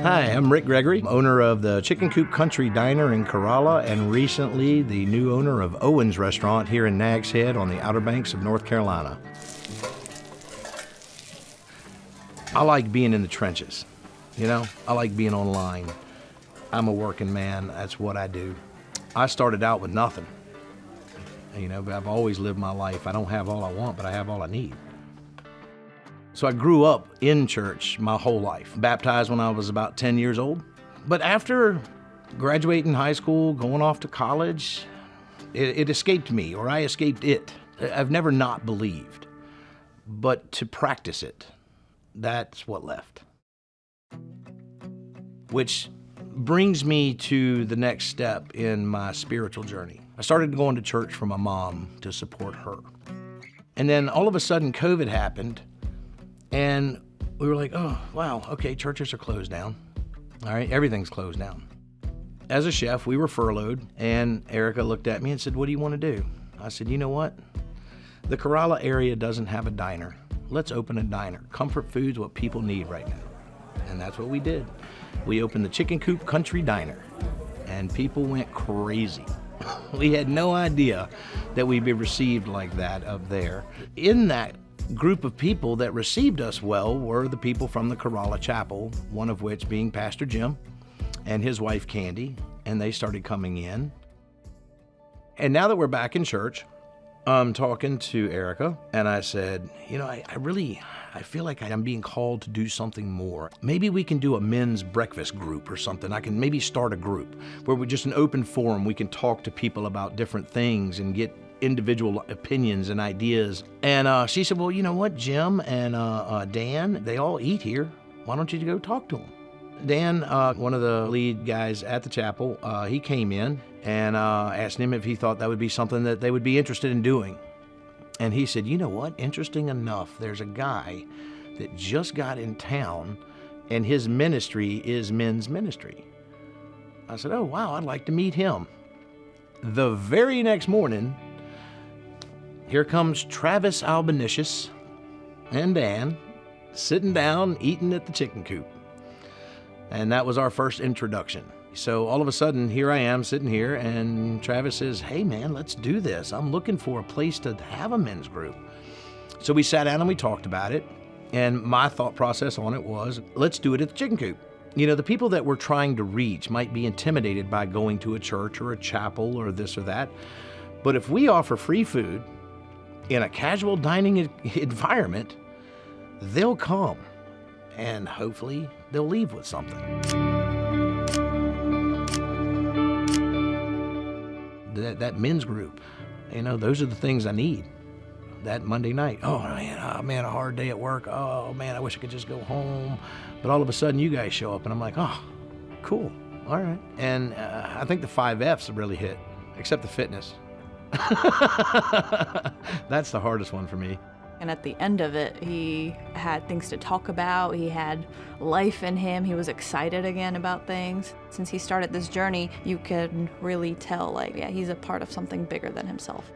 Hi, I'm Rick Gregory, owner of the Chicken Coop Country Diner in Corolla, and recently the new owner of Owen's Restaurant here in Nags Head on the Outer Banks of North Carolina. I like being in the trenches, I like being online. I'm a working man, that's what I do. I started out with nothing. But I've always lived my life. I don't have all I want, but I have all I need. So I grew up in church my whole life, baptized when I was about 10 years old. But after graduating high school, going off to college, it escaped me, or I escaped it. I've never not believed, but to practice it, that's what left. Which brings me to the next step in my spiritual journey. I started going to church for my mom to support her. And then all of a sudden COVID happened, and we were like, oh, wow, okay, churches are closed down. All right, everything's closed down. As a chef, we were furloughed, and Erica looked at me and said, what do you want to do? I said, you know what? The Corolla area doesn't have a diner. Let's open a diner. Comfort food's what people need right now. And that's what we did. We opened the Chicken Coop Country Diner, and people went crazy. We had no idea that we'd be received like that up there. In that group of people that received us well were the people from the Corolla Chapel, one of which being Pastor Jim and his wife Candy, and they started coming in. And now that we're back in church, I'm talking to Erica, and I said, I feel like I'm being called to do something more. Maybe we can do a men's breakfast group or something. I can maybe start a group where we're just an open forum. We can talk to people about different things and get individual opinions and ideas. And she said, well, you know what, Jim and Dan, they all eat here. Why don't you go talk to them? Dan, one of the lead guys at the chapel, he came in and asked him if he thought that would be something that they would be interested in doing. And he said, you know what, interesting enough, there's a guy that just got in town and his ministry is men's ministry. I said, oh, wow, I'd like to meet him. The very next morning, here comes Travis Albanicius and Dan sitting down, eating at the Chicken Coop. And that was our first introduction. So all of a sudden, here I am sitting here, and Travis says, hey man, let's do this. I'm looking for a place to have a men's group. So we sat down and we talked about it. And my thought process on it was, let's do it at the Chicken Coop. The people that we're trying to reach might be intimidated by going to a church or a chapel or this or that. But if we offer free food in a casual dining environment, they'll come and hopefully they'll leave with something. That men's group, those are the things I need. That Monday night, oh man, a hard day at work. Oh man, I wish I could just go home. But all of a sudden you guys show up and I'm like, oh, cool, all right. And I think the 5 F's really hit, except the fitness. That's the hardest one for me. And at the end of it, he had things to talk about. He had life in him. He was excited again about things. Since he started this journey, you can really tell, he's a part of something bigger than himself.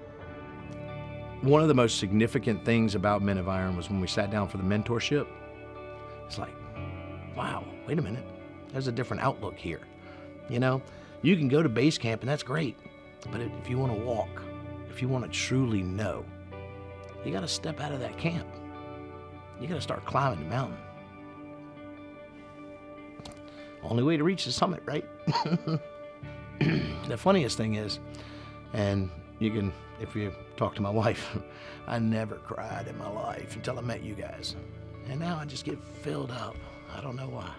One of the most significant things about Men of Iron was when we sat down for the mentorship. It's like, wow, wait a minute. There's a different outlook here. You can go to base camp and that's great. But if you want to walk, if you want to truly know, you got to step out of that camp. You got to start climbing the mountain. Only way to reach the summit, right? The funniest thing is, and you can, if you talk to my wife, I never cried in my life until I met you guys. And now I just get filled up. I don't know why.